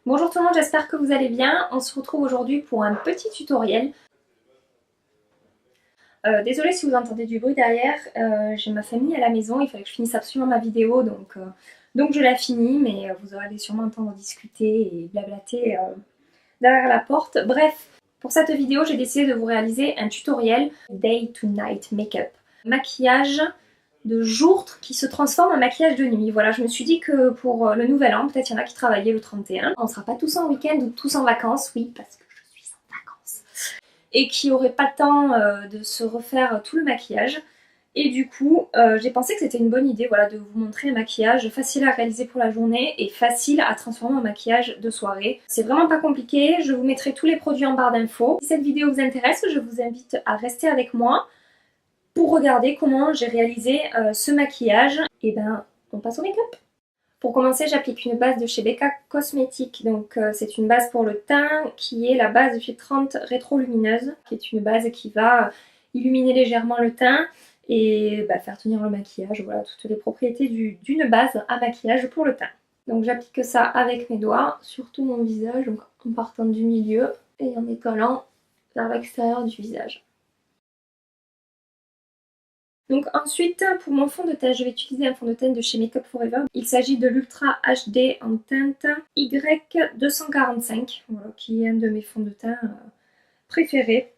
Bonjour tout le monde, j'espère que vous allez bien. On se retrouve aujourd'hui pour un petit tutoriel. Désolée si vous entendez du bruit derrière, j'ai ma famille à la maison, il fallait que je finisse absolument ma vidéo, donc je la finis, mais vous allez sûrement entendre discuter et blablater derrière la porte. Bref, pour cette vidéo, j'ai décidé de vous réaliser un tutoriel Day to Night Makeup. Maquillage de jour qui se transforme en maquillage de nuit. Voilà, je me suis dit que pour le nouvel an, peut-être il y en a qui travaillaient le 31. On sera pas tous en week-end ou tous en vacances, oui, parce que je suis en vacances. Et qui n'auraient pas le temps de se refaire tout le maquillage. Et du coup, j'ai pensé que c'était une bonne idée, voilà, de vous montrer un maquillage facile à réaliser pour la journée et facile à transformer en maquillage de soirée. C'est vraiment pas compliqué, je vous mettrai tous les produits en barre d'infos. Si cette vidéo vous intéresse, je vous invite à rester avec moi pour regarder comment j'ai réalisé ce maquillage. Et ben, on passe au make-up. Pour commencer, j'applique une base de chez Becca Cosmetics. Donc c'est une base pour le teint qui est la base filtrante rétro-lumineuse, qui est une base qui va illuminer légèrement le teint et faire tenir le maquillage. Voilà, toutes les propriétés d'une base à maquillage pour le teint. Donc j'applique ça avec mes doigts sur tout mon visage, donc en partant du milieu et en écollant vers l'extérieur du visage. Donc ensuite, pour mon fond de teint, je vais utiliser un fond de teint de chez Makeup Forever. Il s'agit de l'Ultra HD en teinte Y245, voilà, qui est un de mes fonds de teint préférés.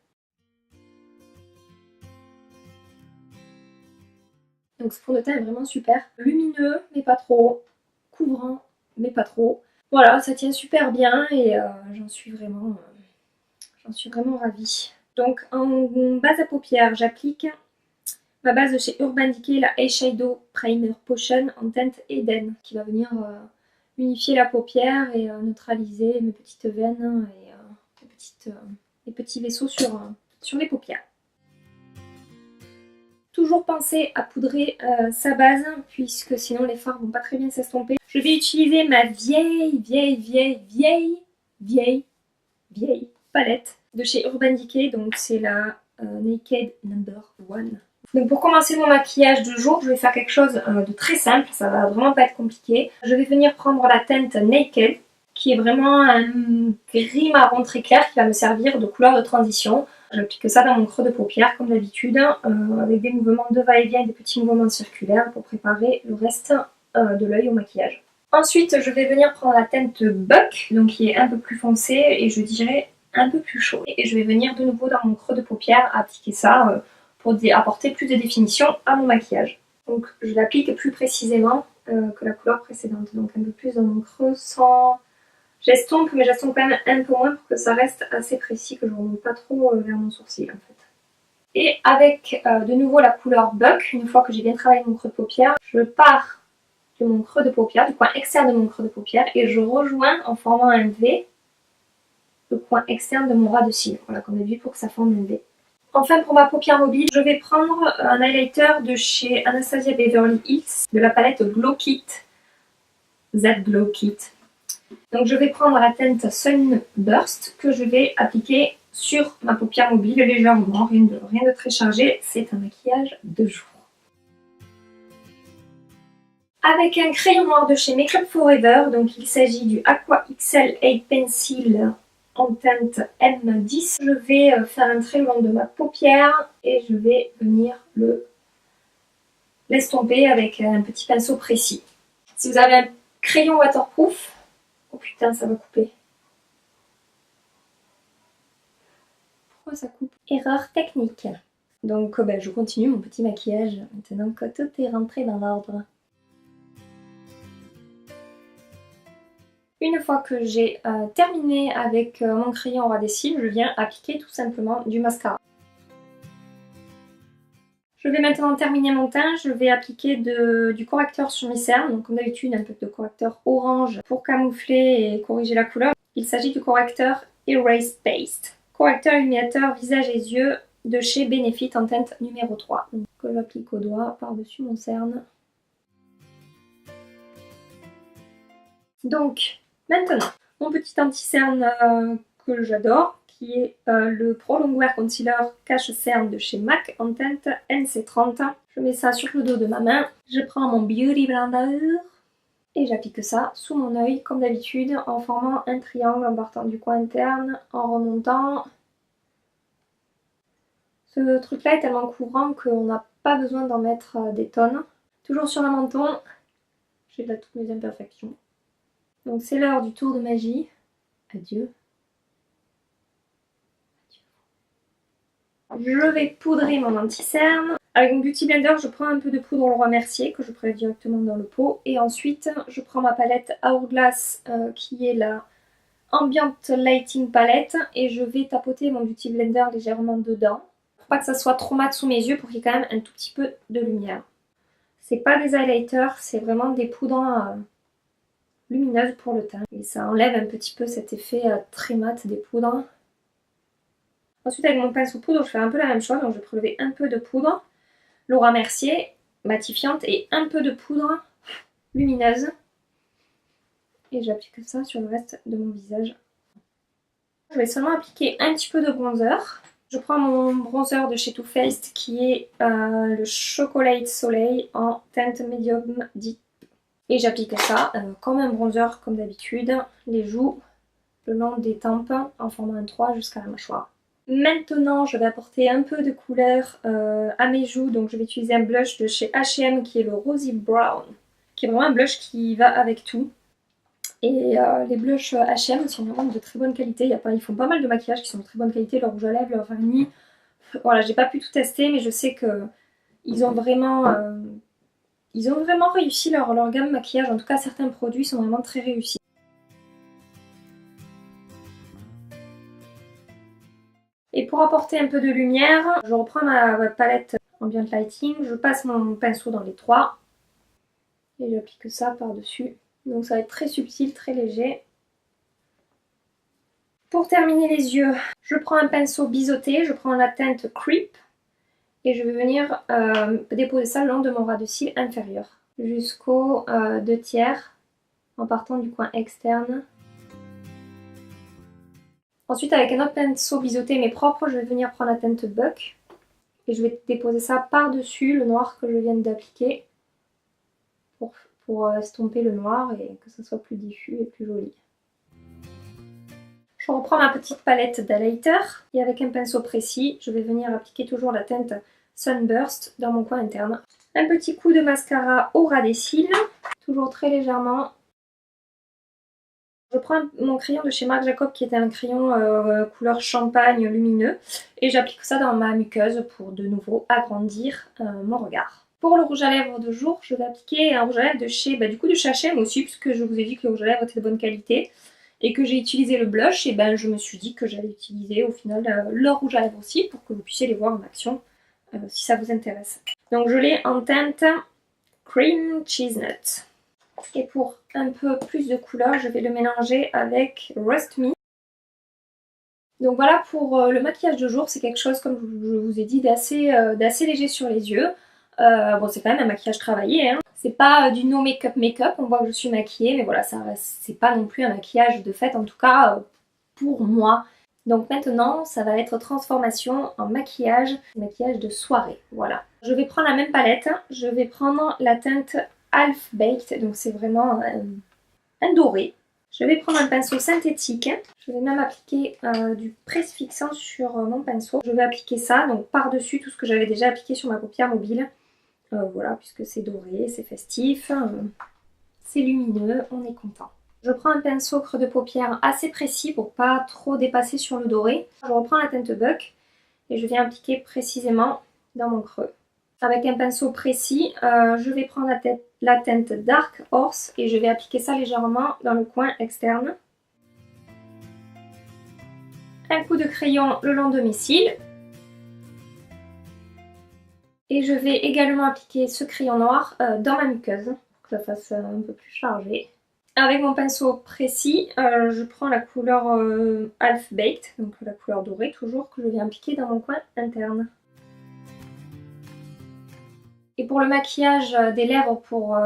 Donc ce fond de teint est vraiment super. Lumineux, mais pas trop. Couvrant, mais pas trop. Voilà, ça tient super bien et j'en suis vraiment ravie. Donc en base à paupières, j'applique ma base de chez Urban Decay, la Eyeshadow Primer Potion en teinte Eden, qui va venir unifier la paupière et neutraliser mes petites veines et les petits vaisseaux sur les paupières. Toujours penser à poudrer sa base, puisque sinon les fards vont pas très bien s'estomper. Je vais utiliser ma vieille palette de chez Urban Decay, donc c'est la Naked Number 1. Donc pour commencer mon maquillage de jour, je vais faire quelque chose de très simple, ça va vraiment pas être compliqué. Je vais venir prendre la teinte Naked, qui est vraiment un gris marron très clair qui va me servir de couleur de transition. J'applique ça dans mon creux de paupière comme d'habitude, avec des mouvements de va-et-vient et des petits mouvements circulaires pour préparer le reste de l'œil au maquillage. Ensuite, je vais venir prendre la teinte Buck, donc qui est un peu plus foncée et je dirais un peu plus chaud. Et je vais venir de nouveau dans mon creux de paupière appliquer ça pour apporter plus de définition à mon maquillage. Donc je l'applique plus précisément que la couleur précédente, donc un peu plus dans mon creux sans... J'estompe, mais j'estompe quand même un peu moins pour que ça reste assez précis, que je ne remonte pas trop vers mon sourcil en fait. Et avec de nouveau la couleur Buck, une fois que j'ai bien travaillé mon creux de paupière, je pars de mon creux de paupière, du coin externe de mon creux de paupière, et je rejoins en formant un V le coin externe de mon ras de cils, voilà, comme d'habitude pour que ça forme un V. Enfin, pour ma paupière mobile, je vais prendre un highlighter de chez Anastasia Beverly Hills, de la palette Glow Kit, Z Glow Kit. Donc je vais prendre la teinte Sunburst que je vais appliquer sur ma paupière mobile légèrement, rien de très chargé, c'est un maquillage de jour. Avec un crayon noir de chez Makeup Forever, donc il s'agit du Aqua XL8 Pencil en teinte M10. Je vais faire un trait le long de ma paupière et je vais venir l'estomper avec un petit pinceau précis. Si vous avez un crayon waterproof, oh putain ça va couper. Pourquoi ça coupe? Erreur technique. Donc je continue mon petit maquillage maintenant que tout est rentré dans l'ordre. Une fois que j'ai terminé avec mon crayon au ras des cils, je viens appliquer tout simplement du mascara. Je vais maintenant terminer mon teint, je vais appliquer du correcteur sur mes cernes, donc comme d'habitude un peu de correcteur orange pour camoufler et corriger la couleur. Il s'agit du correcteur Erase Paste. Correcteur illuminateur visage et yeux de chez Benefit en teinte numéro 3. Donc que j'applique au doigt par-dessus mon cerne. Donc maintenant, mon petit anti-cerne que j'adore, qui est le Pro Longwear Concealer Cache Cerne de chez MAC en teinte NC30. Je mets ça sur le dos de ma main. Je prends mon Beauty Blender Et j'applique ça sous mon œil comme d'habitude en formant un triangle en partant du coin interne, en remontant. Ce truc là est tellement couvrant qu'on n'a pas besoin d'en mettre des tonnes. Toujours sur le menton, j'ai là toutes mes imperfections. Donc c'est l'heure du tour de magie. Adieu. Je vais poudrer mon anti-cerne. Avec mon Beauty Blender, je prends un peu de poudre au roi Mercier que je prélève directement dans le pot. Et ensuite, je prends ma palette Hourglass qui est la Ambient Lighting Palette. Et je vais tapoter mon Beauty Blender légèrement dedans. Pour pas que ça soit trop mat sous mes yeux, pour qu'il y ait quand même un tout petit peu de lumière. C'est pas des highlighters, c'est vraiment des poudres lumineuses pour le teint. Et ça enlève un petit peu cet effet très mat des poudres. Ensuite, avec mon pinceau poudre, je fais un peu la même chose. Donc je vais prélever un peu de poudre Laura Mercier matifiante et un peu de poudre lumineuse. Et j'applique ça sur le reste de mon visage. Je vais seulement appliquer un petit peu de bronzer. Je prends mon bronzer de chez Too Faced qui est le Chocolate Soleil en teinte Medium Deep. Et j'applique ça comme un bronzer comme d'habitude, les joues, le long des tempes en formant un 3 jusqu'à la mâchoire. Maintenant, je vais apporter un peu de couleur à mes joues. Donc, je vais utiliser un blush de chez H&M qui est le Rosy Brown, qui est vraiment un blush qui va avec tout. Et les blushs H&M sont vraiment de très bonne qualité. Ils font pas mal de maquillage qui sont de très bonne qualité. Leur rouge à lèvres, leur vernis. Voilà, j'ai pas pu tout tester, mais je sais que ils ont vraiment réussi leur gamme maquillage. En tout cas, certains produits sont vraiment très réussis. Et pour apporter un peu de lumière, je reprends ma palette Ambient Lighting, je passe mon pinceau dans les trois et j'applique ça par-dessus. Donc ça va être très subtil, très léger. Pour terminer les yeux, je prends un pinceau biseauté, je prends la teinte Creep et je vais venir déposer ça le long de mon ras de cils inférieur jusqu'au 2/3 en partant du coin externe. Ensuite, avec un autre pinceau biseauté mais propre, je vais venir prendre la teinte Buck et je vais déposer ça par-dessus le noir que je viens d'appliquer pour estomper le noir et que ça soit plus diffus et plus joli. Je reprends ma petite palette d'highlighter et avec un pinceau précis, je vais venir appliquer toujours la teinte Sunburst dans mon coin interne. Un petit coup de mascara au ras des cils, toujours très légèrement. Je prends mon crayon de chez Marc Jacob qui est un crayon couleur champagne lumineux et j'applique ça dans ma muqueuse pour de nouveau agrandir mon regard. Pour le rouge à lèvres de jour, je vais appliquer un rouge à lèvres de chez H&M aussi puisque je vous ai dit que le rouge à lèvres était de bonne qualité et que j'ai utilisé le blush et je me suis dit que j'allais utiliser au final le rouge à lèvres aussi pour que vous puissiez les voir en action si ça vous intéresse. Donc je l'ai en teinte Cream Cheese Nut. Et pour un peu plus de couleur, je vais le mélanger avec Rust Me. Donc voilà pour le maquillage de jour, c'est quelque chose, comme je vous ai dit, d'assez léger sur les yeux. Bon, c'est quand même un maquillage travaillé, hein. C'est pas du no make-up make-up, on voit que je suis maquillée, mais voilà, c'est pas non plus un maquillage de fête, en tout cas pour moi. Donc maintenant, ça va être transformation en maquillage de soirée, voilà. Je vais prendre la même palette, je vais prendre la teinte Half Baked, donc c'est vraiment un doré. Je vais prendre un pinceau synthétique, je vais même appliquer du presse-fixant sur mon pinceau. Je vais appliquer ça donc par-dessus tout ce que j'avais déjà appliqué sur ma paupière mobile. Voilà, puisque c'est doré, c'est festif, c'est lumineux, on est content. Je prends un pinceau creux de paupière assez précis pour pas trop dépasser sur le doré. Je reprends la teinte Buck et je viens appliquer précisément dans mon creux. Avec un pinceau précis, je vais prendre la teinte Dark Horse et je vais appliquer ça légèrement dans le coin externe. Un coup de crayon le long de mes cils. Et je vais également appliquer ce crayon noir dans ma muqueuse pour que ça fasse un peu plus chargé. Avec mon pinceau précis, je prends la couleur Half Baked, donc la couleur dorée toujours, que je viens appliquer dans mon coin interne. Et pour le maquillage des lèvres, pour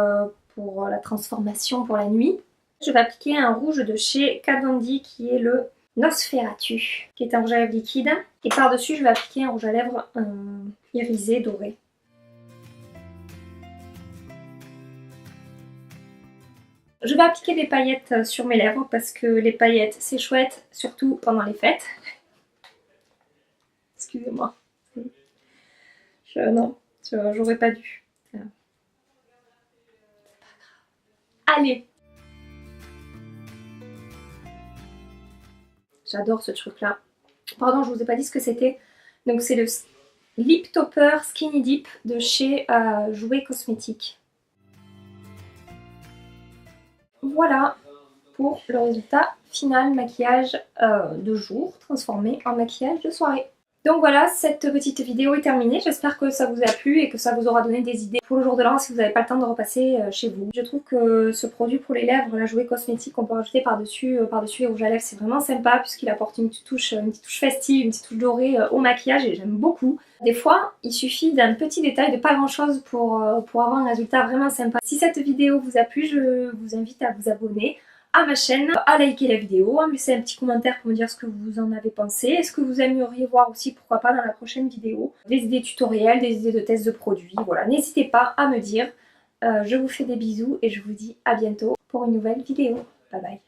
la transformation pour la nuit, je vais appliquer un rouge de chez Kat Von D qui est le Nosferatu, qui est un rouge à lèvres liquide. Et par-dessus, je vais appliquer un rouge à lèvres irisé, doré. Je vais appliquer des paillettes sur mes lèvres parce que les paillettes c'est chouette, surtout pendant les fêtes. Excusez-moi. Non, j'aurais pas dû. Allez! J'adore ce truc là. Pardon, je vous ai pas dit ce que c'était. Donc c'est le Lip Topper Skinny Dip de chez Jouets Cosmétiques. Voilà pour le résultat final maquillage de jour transformé en maquillage de soirée. Donc voilà, cette petite vidéo est terminée. J'espère que ça vous a plu et que ça vous aura donné des idées pour le jour de l'an si vous n'avez pas le temps de repasser chez vous. Je trouve que ce produit pour les lèvres, la Jouet Cosmétique qu'on peut rajouter par-dessus les rouges à lèvres, c'est vraiment sympa puisqu'il apporte une petite touche festive, une petite touche dorée au maquillage et j'aime beaucoup. Des fois, il suffit d'un petit détail, de pas grand-chose pour avoir un résultat vraiment sympa. Si cette vidéo vous a plu, je vous invite à vous abonner à ma chaîne, à liker la vidéo, à me laisser un petit commentaire pour me dire ce que vous en avez pensé. Est-ce que vous aimeriez voir aussi, pourquoi pas, dans la prochaine vidéo, des idées tutoriels, des idées de tests de produits. Voilà, n'hésitez pas à me dire. Je vous fais des bisous et je vous dis à bientôt pour une nouvelle vidéo. Bye bye.